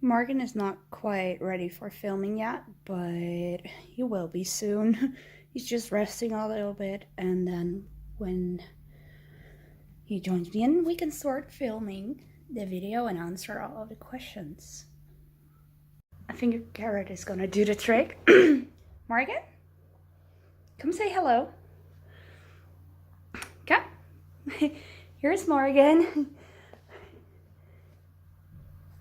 Morgan is not quite ready for filming yet, but he will be soon. He's just resting a little bit, and then when he joins me in, we can start filming the video and answer all of the questions. I think a carrot is gonna do the trick. Morgan? Come say hello. Come. Here's Morgan.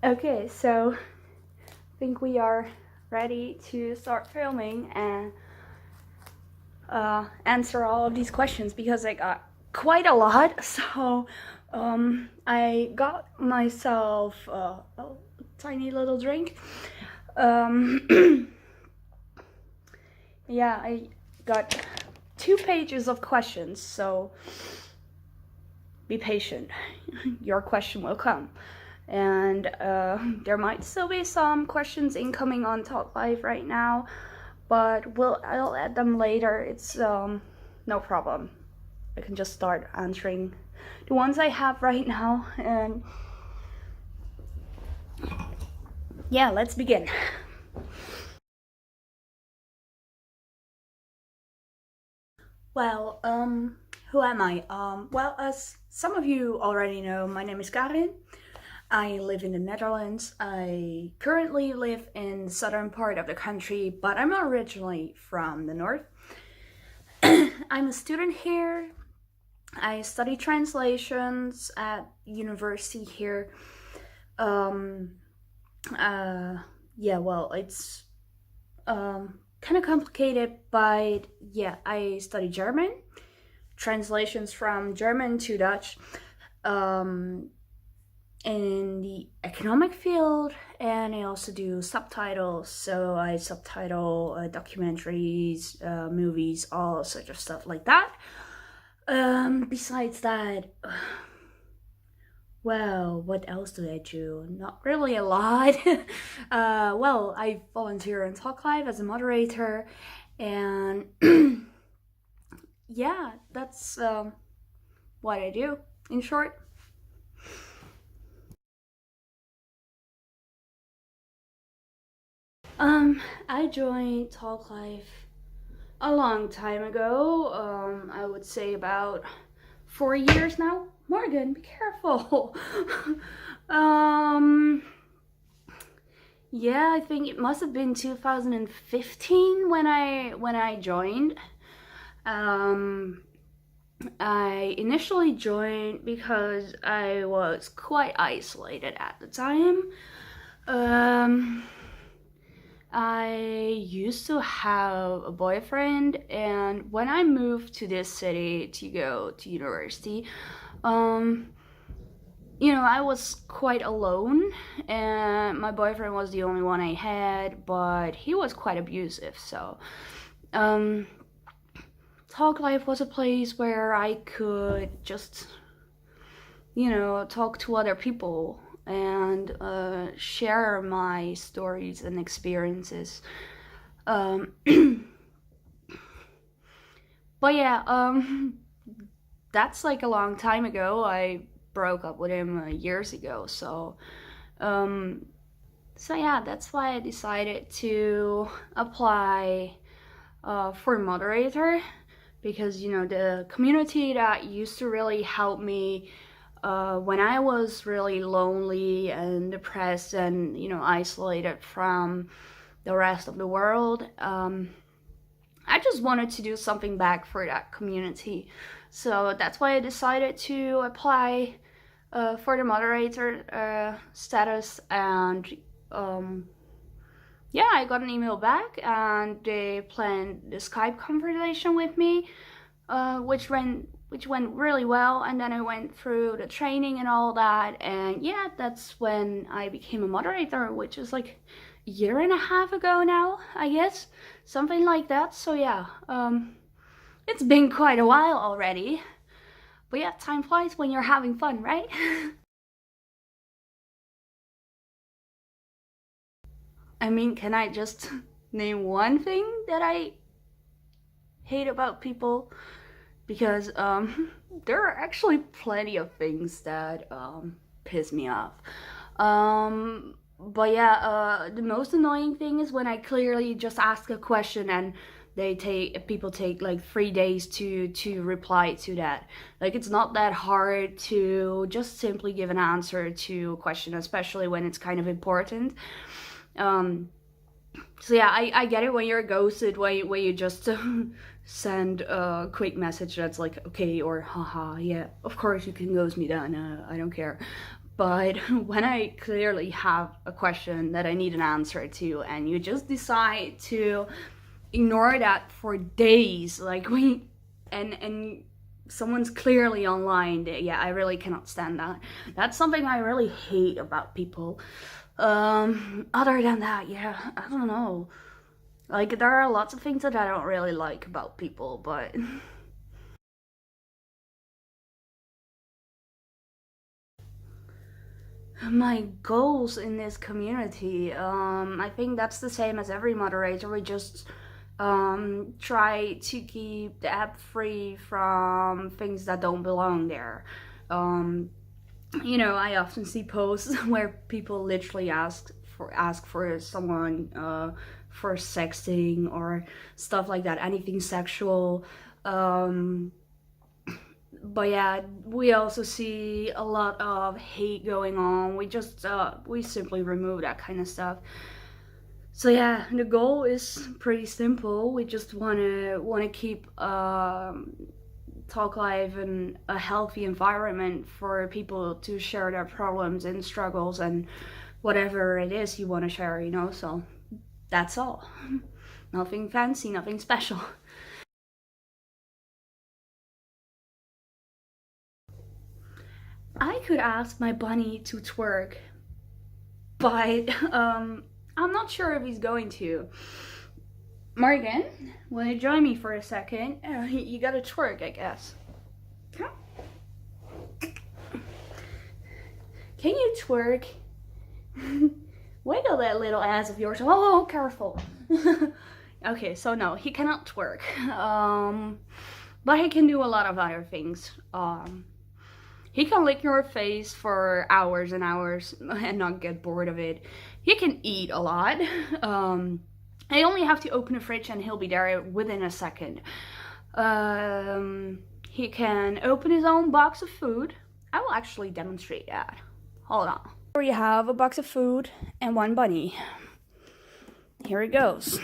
Okay, so I think we are ready to start filming and answer all of these questions because I got quite a lot. So I got myself a tiny little drink. Yeah, I got 2 pages of questions, so be patient. Your question will come. And there might still be some questions incoming on TalkLife right now, but I'll add them later. It's no problem. I can just start answering the ones I have right now, and yeah, let's begin. Well, who am I? Well, as some of you already know, my name is Karin. I live in the Netherlands. I currently live in the southern part of the country, but I'm originally from the north. I'm a student here. I study translations at university here. Yeah, well, it's kind of complicated, but yeah, I study German, translations from German to Dutch. In the economic field, and I also do subtitles, so I subtitle documentaries, movies, all sorts of stuff like that. Besides that, well, what else do I do? Not really a lot. Well, I volunteer in TalkLife as a moderator, and yeah, that's what I do in short. I joined TalkLife a long time ago. I would say about 4 years now. Morgan, be careful. Yeah, I think it must have been 2015 when I joined. I initially joined because I was quite isolated at the time. I used to have a boyfriend, and when I moved to this city to go to university, I was quite alone, and my boyfriend was the only one I had, but he was quite abusive, so TalkLife was a place where I could just, talk to other people and share my stories and experiences. But yeah, that's like a long time ago. I broke up with him years ago, so yeah, that's why I decided to apply for moderator, because the community that used to really help me when I was really lonely and depressed and isolated from the rest of the world, I just wanted to do something back for that community. So that's why I decided to apply for the moderator status, and yeah, I got an email back, and they planned the Skype conversation with me, which went really well. And then I went through the training and all that, and yeah, that's when I became a moderator, which is like a year and a half ago now, I guess, something like that. So yeah, it's been quite a while already, but yeah, time flies when you're having fun, right? I mean, can I just name one thing that I hate about people? Because there are actually plenty of things that piss me off. But yeah, the most annoying thing is when I clearly just ask a question and people take like 3 days to reply to that. Like, it's not that hard to just simply give an answer to a question, especially when it's kind of important. So yeah, I get it when you're ghosted, when you just send a quick message that's like, okay, or haha, yeah, of course you can ghost me then, I don't care. But when I clearly have a question that I need an answer to, and you just decide to ignore that for days, like and someone's clearly online, yeah, I really cannot stand that. That's something I really hate about people. Other than that, yeah, I don't know. Like, there are lots of things that I don't really like about people, but my goals in this community, I think that's the same as every moderator. We just try to keep the app free from things that don't belong there. I often see posts where people literally ask for someone for sexting or stuff like that, anything sexual. But yeah, we also see a lot of hate going on. We simply remove that kind of stuff. So yeah, the goal is pretty simple. We just wanna keep TalkLife in a healthy environment for people to share their problems and struggles and whatever it is you want to share, So that's all. Nothing fancy, nothing special. I could ask my bunny to twerk, but I'm not sure if he's going to. Morgan, wanna join me for a second? You gotta twerk, I guess. Come. Can you twerk? Wiggle that little ass of yours. Oh, careful. Okay, so no, he cannot twerk. But he can do a lot of other things. He can lick your face for hours and hours and not get bored of it. He can eat a lot. I only have to open the fridge and he'll be there within a second. He can open his own box of food. I will actually demonstrate that. Hold on. Here we have a box of food and one bunny. Here it goes.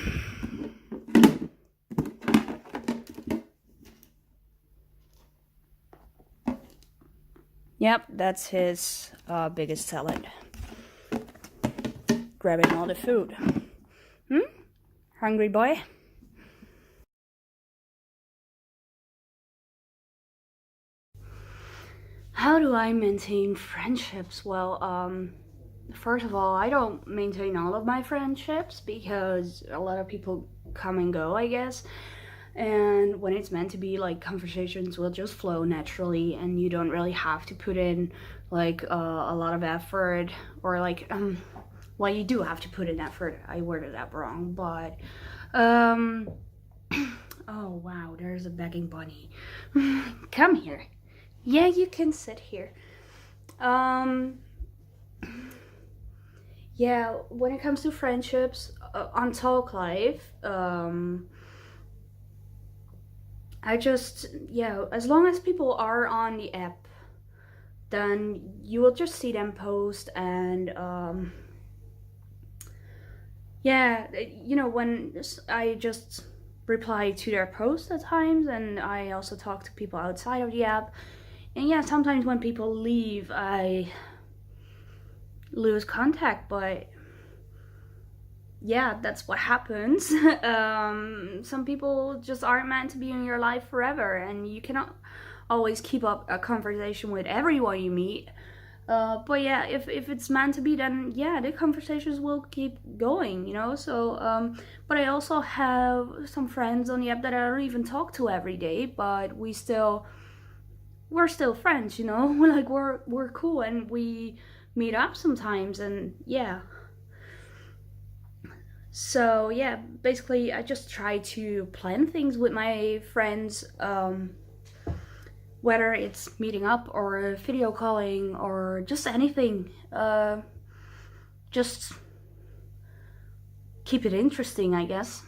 Yep, that's his biggest salad. Grabbing all the food. Hungry boy? How do I maintain friendships? Well, first of all, I don't maintain all of my friendships because a lot of people come and go, I guess. And when it's meant to be, like, conversations will just flow naturally and you don't really have to put in like a lot of effort, or like well, you do have to put in effort. I worded that wrong, but oh wow, there's a begging bunny. Come here. Yeah, you can sit here. Yeah, when it comes to friendships on TalkLife, as long as people are on the app, then you will just see them post, and when I just reply to their posts at times, and I also talk to people outside of the app. And yeah, sometimes when people leave, I lose contact, but yeah, that's what happens. Some people just aren't meant to be in your life forever, and you cannot always keep up a conversation with everyone you meet. But yeah, if it's meant to be, then yeah, the conversations will keep going, So, but I also have some friends on the app that I don't even talk to every day, but we're still friends, we're cool, and we meet up sometimes, and yeah. So yeah, basically I just try to plan things with my friends, whether it's meeting up or video calling or just anything. Just keep it interesting, I guess.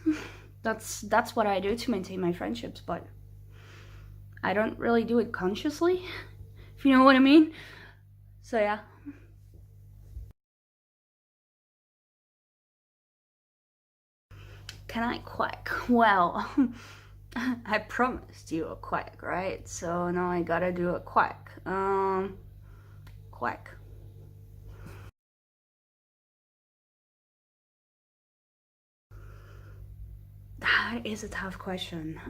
That's what I do to maintain my friendships, but I don't really do it consciously, if you know what I mean. So yeah. Can I quack? Well, I promised you a quack, right? So now I gotta do a quack. Quack. That is a tough question.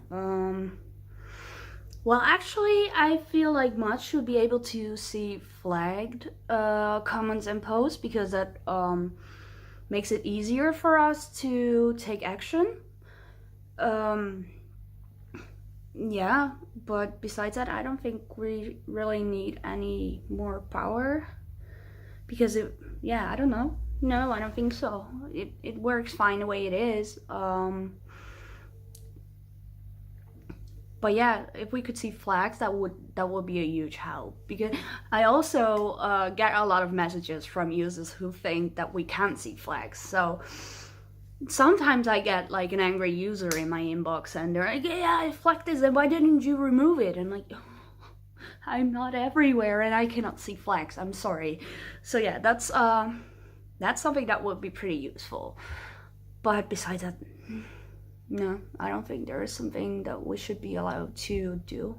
Well, actually, I feel like mods should be able to see flagged comments and posts because that makes it easier for us to take action. Um, yeah, but besides that, I don't think we really need any more power because yeah, I don't know. No, I don't think so. It works fine the way it is. But yeah, if we could see flags, that would be a huge help because I also get a lot of messages from users who think that we can't see flags. So sometimes I get like an angry user in my inbox and they're like, yeah, I flagged this and why didn't you remove it? And like, I'm not everywhere and I cannot see flags. I'm sorry. So yeah, that's something that would be pretty useful. But besides that, no, I don't think there is something that we should be allowed to do.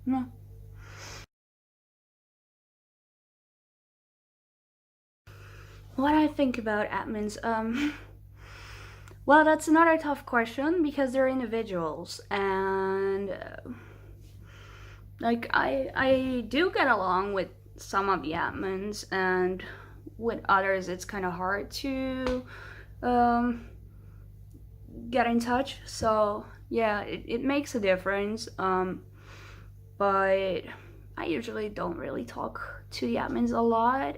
No. What I think about admins, well, that's another tough question because they're individuals and like I do get along with some of the admins and with others it's kind of hard to um, get in touch. So yeah, it makes a difference. But I usually don't really talk to the admins a lot.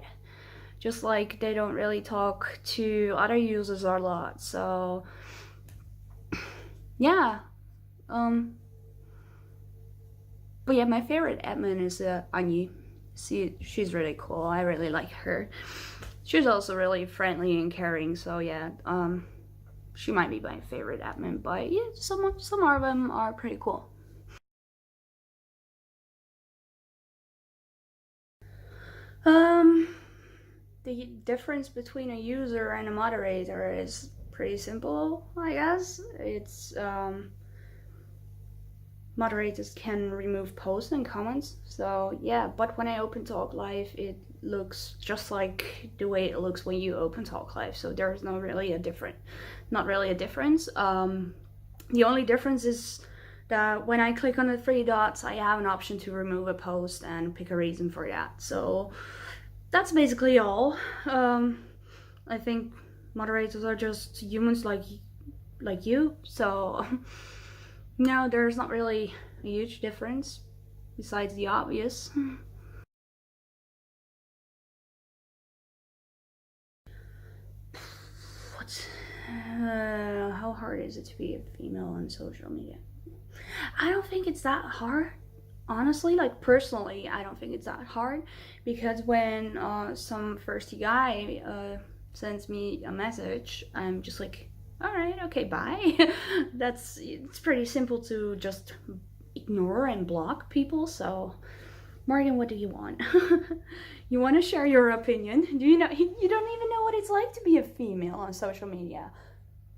Just like they don't really talk to other users a lot. So yeah. But yeah, my favorite admin is Anyi. She's really cool. I really like her. She's also really friendly and caring. So yeah, she might be my favorite admin. But yeah, some of them are pretty cool. Um, the difference between a user and a moderator is pretty simple, I guess. It's moderators can remove posts and comments. So yeah, but when I open TalkLife, it looks just like the way it looks when you open TalkLife. So there's not really a difference. The only difference is that when I click on the three dots, I have an option to remove a post and pick a reason for that. So that's basically all. I think moderators are just humans like you. So no, there's not really a huge difference besides the obvious. What? How hard is it to be a female on social media? I don't think it's that hard. Honestly, like personally, I don't think it's that hard because when some thirsty guy sends me a message, I'm just like, all right, okay, bye. It's pretty simple to just ignore and block people. So, Morgan, what do you want? You want to share your opinion? Do you know you don't even know what it's like to be a female on social media?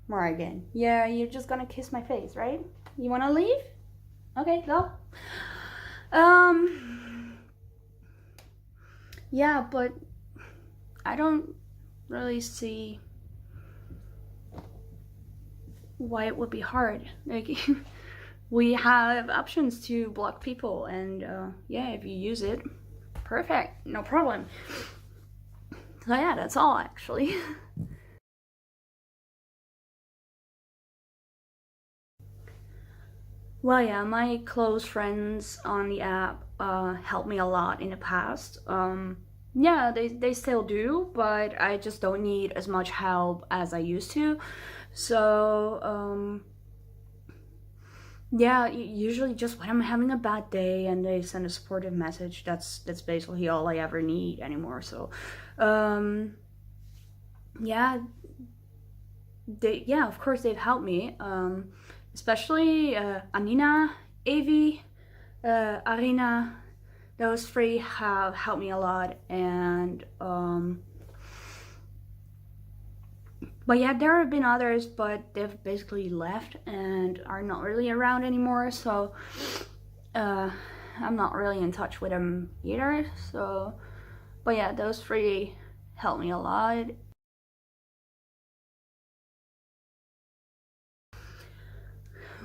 Morgan, yeah, you're just gonna kiss my face, right? You want to leave? Okay, go. Yeah, but I don't really see why it would be hard. Like, we have options to block people, and yeah, if you use it, perfect, no problem. So yeah, that's all actually. Well, yeah, my close friends on the app helped me a lot in the past. Yeah, they still do, but I just don't need as much help as I used to. So, yeah, usually just when I'm having a bad day and they send a supportive message, that's basically all I ever need anymore. So, yeah, yeah, of course they've helped me. Especially Anina, Avi, Arina. Those three have helped me a lot, and but yeah, there have been others, but they've basically left and are not really around anymore. So I'm not really in touch with them either. So, but yeah, those three helped me a lot.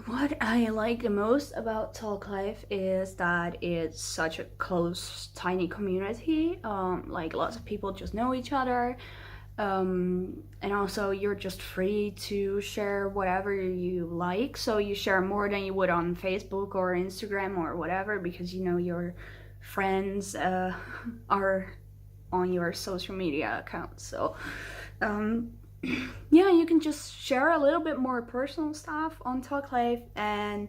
What I like the most about TalkLife is that it's such a close, tiny community. Like lots of people just know each other. And also you're just free to share whatever you like. So you share more than you would on Facebook or Instagram or whatever, because you know your friends are on your social media accounts. So yeah, you can just share a little bit more personal stuff on TalkLife, and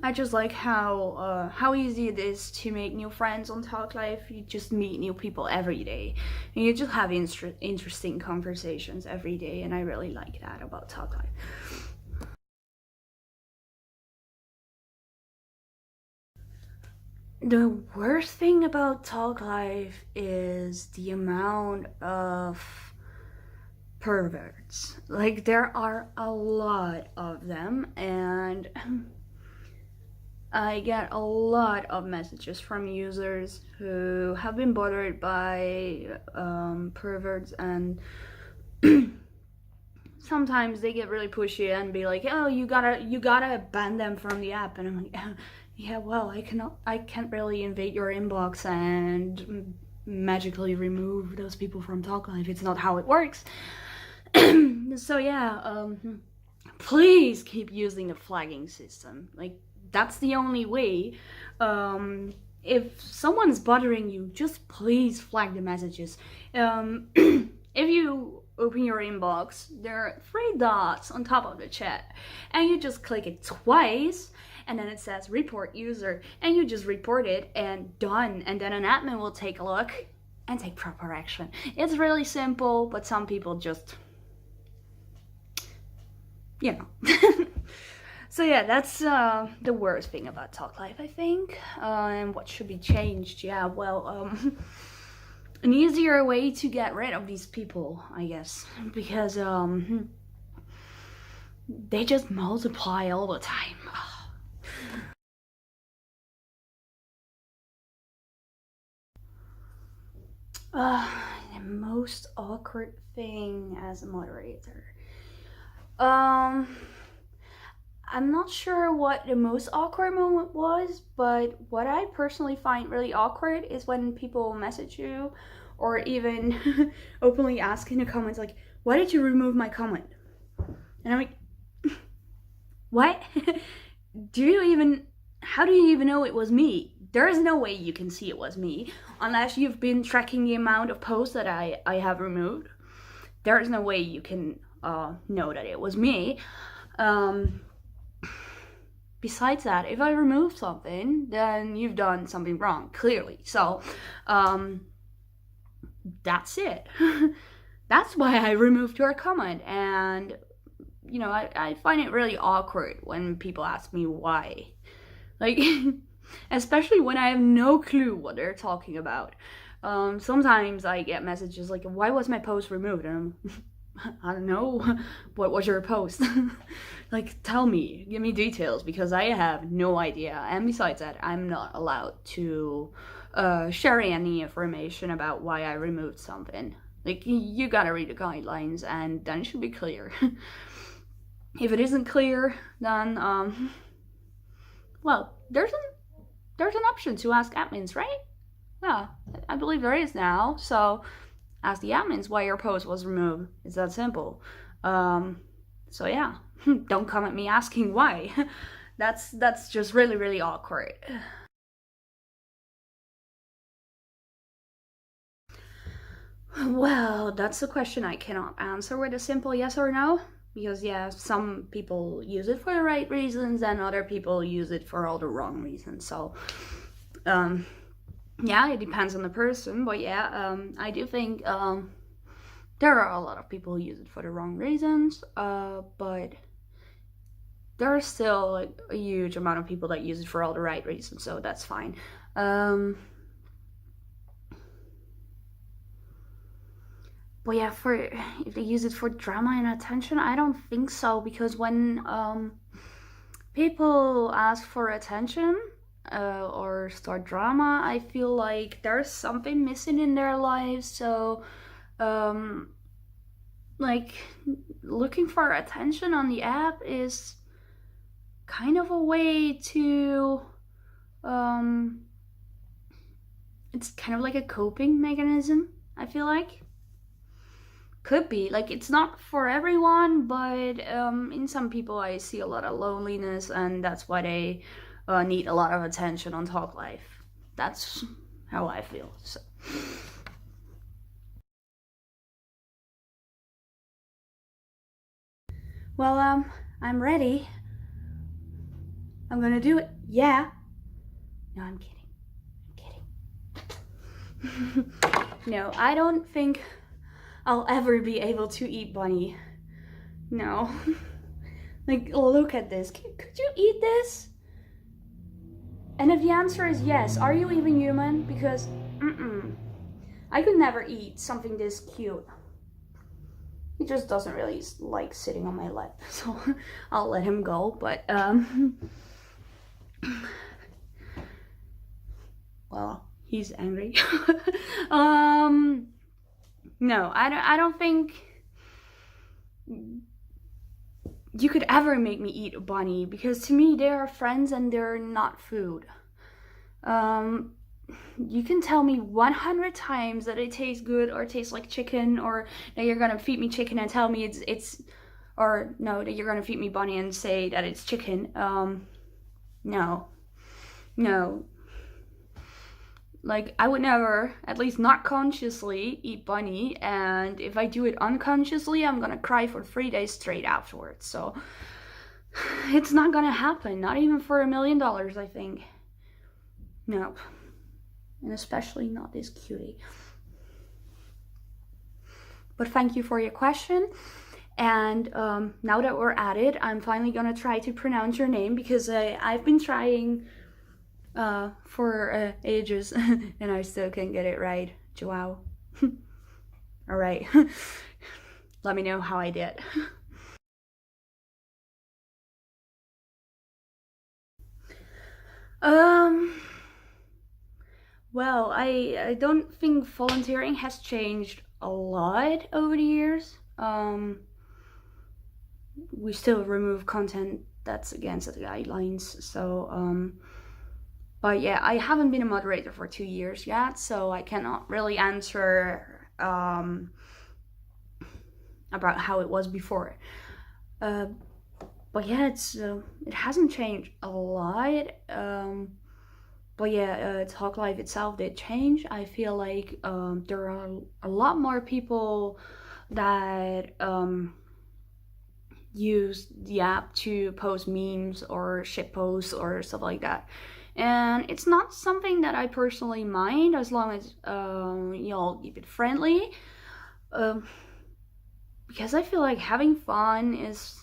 I just like how easy it is to make new friends on TalkLife. You just meet new people every day, and you just have interesting conversations every day, and I really like that about TalkLife. The worst thing about TalkLife is the amount of perverts. Like, there are a lot of them, and I get a lot of messages from users who have been bothered by perverts, and sometimes they get really pushy and be like, "Oh, you gotta ban them from the app," and I'm like, "Yeah, well, I can't really invade your inbox and magically remove those people from TalkLife. It's not how it works." So yeah, please keep using the flagging system. Like, that's the only way. If someone's bothering you, just please flag the messages. If you open your inbox, there are three dots on top of the chat, and you just click it twice, and then it says report user, and you just report it and done, and then an admin will take a look and take proper action. It's really simple, but some people just, you know. So yeah, that's the worst thing about TalkLife, I think. And what should be changed? Yeah, well, an easier way to get rid of these people, I guess, because they just multiply all the time. The most awkward thing as a moderator. I'm not sure what the most awkward moment was, but what I personally find really awkward is when people message you or even openly ask in the comments, like, "Why did you remove my comment?" And I'm like, what? How do you even know it was me? There is no way you can see it was me unless you've been tracking the amount of posts that I have removed. There is no way you can know that it was me. Besides that, if I remove something, then you've done something wrong, clearly. So, that's it. That's why I removed your comment. And, you know, I find it really awkward when people ask me why. Like, especially when I have no clue what they're talking about. Sometimes I get messages like, "Why was my post removed?" And I don't know. What was your post? Like, tell me, give me details, because I have no idea. And besides that, I'm not allowed to share any information about why I removed something. Like, you gotta read the guidelines, and then it should be clear. If it isn't clear, then well, there's an option to ask admins, right? Yeah, I believe there is now. So ask the admins why your post was removed. It's that simple. So yeah, don't come at me asking why. That's just really, really awkward. Well, that's a question I cannot answer with a simple yes or no. Because yeah, some people use it for the right reasons and other people use it for all the wrong reasons. So yeah, it depends on the person. But yeah, I do think there are a lot of people who use it for the wrong reasons, but there are still like a huge amount of people that use it for all the right reasons, so that's fine. But yeah, for if they use it for drama and attention, I don't think so, because when people ask for attention or start drama, I feel like there's something missing in their lives. So like looking for attention on the app is kind of a way to it's kind of like a coping mechanism, I feel like. Could be, like, it's not for everyone, but in some people I see a lot of loneliness, and that's why they need a lot of attention on TalkLife. That's how I feel. So well, I'm ready. I'm gonna do it. Yeah. No, I'm kidding. No, I don't think I'll ever be able to eat bunny. No. Like, look at this. Could you eat this? And if the answer is yes, are you even human? Because, I could never eat something this cute. He just doesn't really like sitting on my lap, so I'll let him go, but, well, he's angry. No, I don't think you could ever make me eat a bunny, because to me they are friends and they're not food. You can tell me 100 times that it tastes good or tastes like chicken, or that you're gonna feed me chicken and tell me it's or no, that you're gonna feed me bunny and say that it's chicken. No. Like, I would never, at least not consciously, eat bunny, and if I do it unconsciously, I'm gonna cry for 3 days straight afterwards. So it's not gonna happen, not even for $1 million, I think. Nope. And especially not this cutie. But thank you for your question. And now that we're at it, I'm finally gonna try to pronounce your name, because I've been trying for ages and I still can't get it right. Joao. All right. Let me know how I did. Well, I don't think volunteering has changed a lot over the years. We still remove content that's against the guidelines, so but yeah, I haven't been a moderator for 2 years yet, so I cannot really answer about how it was before. But yeah, it hasn't changed a lot. But yeah, TalkLife itself did change. I feel like there are a lot more people that use the app to post memes or shit posts or stuff like that. And it's not something that I personally mind, as long as y'all keep it friendly. Because I feel like having fun is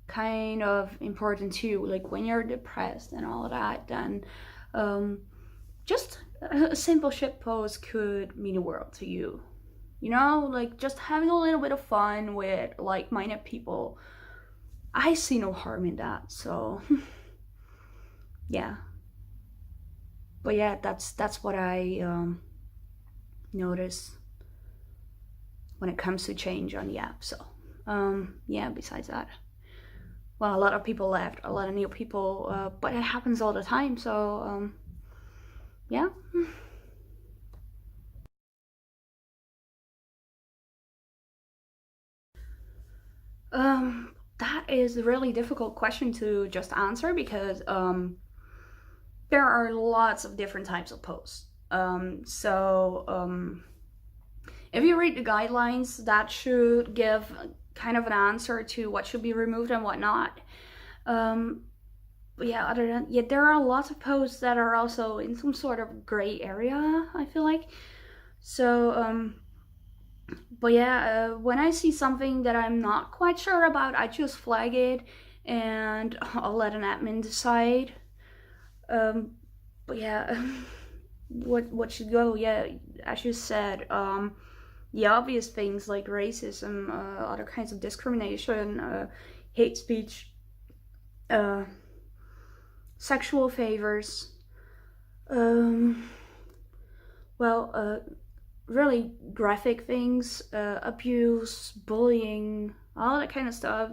kind of important too. Like, when you're depressed and all of that, then just a simple shit post could mean the world to you. You know, like, just having a little bit of fun with like-minded people, I see no harm in that. So yeah. But yeah, that's what I notice when it comes to change on the app. So yeah, besides that, well, a lot of people left, a lot of new people, but it happens all the time. So yeah. That is a really difficult question to just answer, because there are lots of different types of posts. If you read the guidelines, that should give kind of an answer to what should be removed and what not. But yeah, there are lots of posts that are also in some sort of gray area, I feel like. So But yeah, when I see something that I'm not quite sure about, I just flag it and I'll let an admin decide. Um, but yeah, what should go? Yeah, as you said, the obvious things like racism, other kinds of discrimination, hate speech, uh, sexual favors, um, well, really graphic things, abuse, bullying, all that kind of stuff,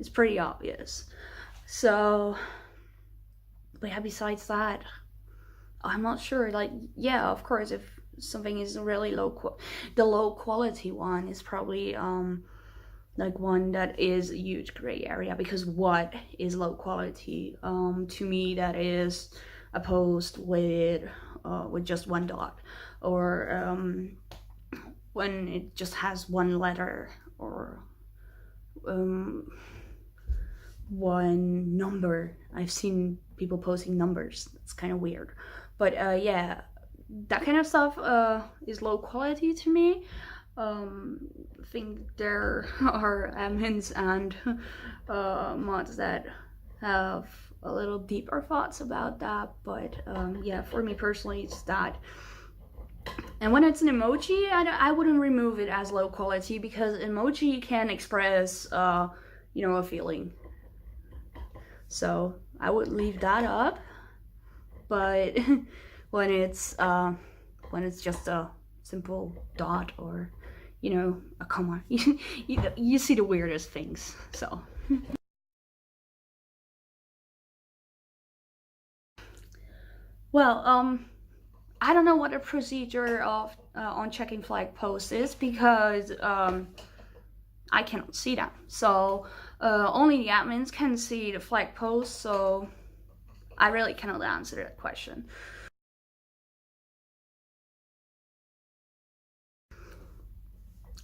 is pretty obvious. So, but yeah, besides that, I'm not sure. Like, yeah, of course, if something is really the low quality one is probably like one that is a huge gray area, because what is low quality? To me, that is a post with just one dot, or when it just has one letter, or one number. I've seen people posting numbers. It's kind of weird, but yeah, that kind of stuff is low quality to me. I think there are admins and mods that have a little deeper thoughts about that, but yeah, for me personally, it's that. And when it's an emoji, I wouldn't remove it as low quality, because emoji can express, a feeling. So I would leave that up. But when it's just a simple dot, or a comma, you see the weirdest things. So well, I don't know what the procedure of on checking flag posts is, because I cannot see them. So only the admins can see the flag posts. So I really cannot answer that question.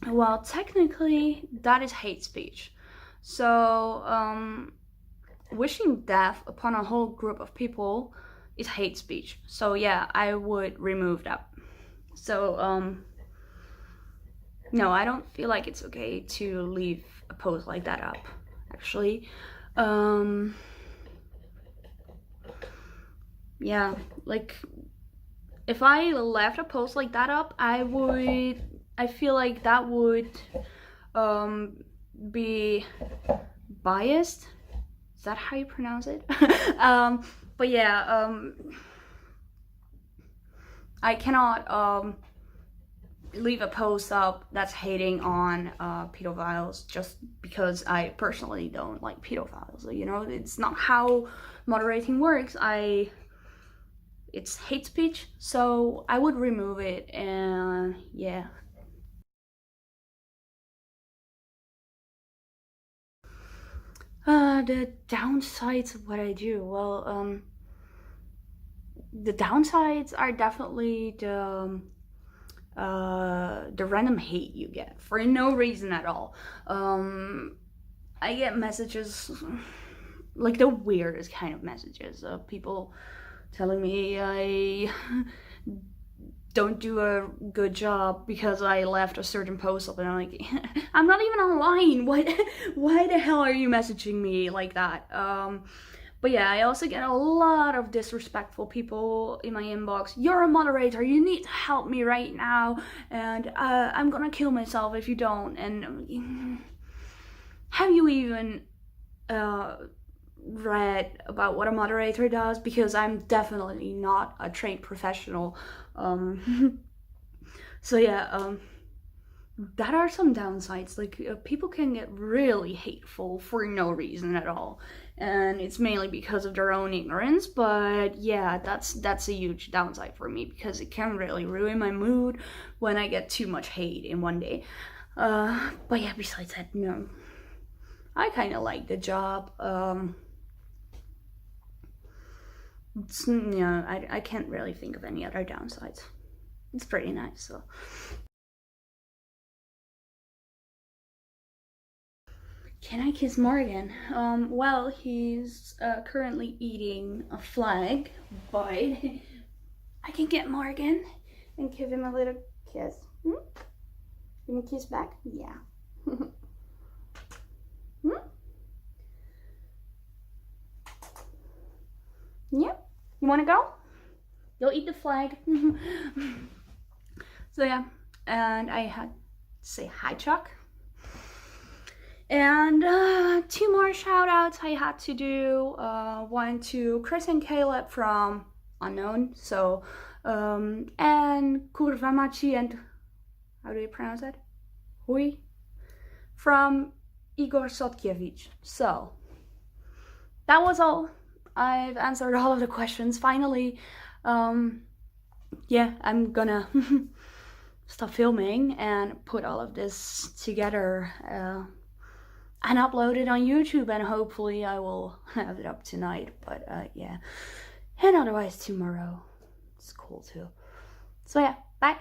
Well, technically, that is hate speech. So wishing death upon a whole group of people is hate speech. So yeah, I would remove that. So no, I don't feel like it's okay to leave a post like that up, actually. Yeah, like, if I left a post like that up, I feel like that would be biased. Is that how you pronounce it? But yeah, I cannot leave a post up that's hating on pedophiles just because I personally don't like pedophiles. It's not how moderating works. It's hate speech, so I would remove it, and yeah. The downsides of what I do. Well, the downsides are definitely the random hate you get for no reason at all. I get messages, like the weirdest kind of messages of people telling me I don't do a good job because I left a certain post up, and I'm like, I'm not even online. Why the hell are you messaging me like that? But yeah, I also get a lot of disrespectful people in my inbox. You're a moderator, you need to help me right now, and I'm gonna kill myself if you don't. And have you even read about what a moderator does? Because I'm definitely not a trained professional. So yeah, that are some downsides. Like, people can get really hateful for no reason at all, and it's mainly because of their own ignorance. But yeah, that's a huge downside for me, because it can really ruin my mood when I get too much hate in one day. But yeah, besides that, no, I kind of like the job. I can't really think of any other downsides. It's pretty nice. So can I kiss Morgan? Well, he's currently eating a flag, but I can get Morgan and give him a little kiss. Give me a kiss back? Yeah. Yeah? You wanna go? You'll eat the flag. So yeah, and I had to say hi, Chuck. And 2 more shout outs I had to do. One to Chris and Caleb from Unknown. So, and Kurvamachi and, how do you pronounce that? Hui? From Igor Sotkiewicz. So, that was all. I've answered all of the questions finally. Yeah, I'm gonna stop filming and put all of this together and upload it on YouTube, and hopefully I will have it up tonight. But yeah, and otherwise tomorrow. It's cool too. So yeah, bye.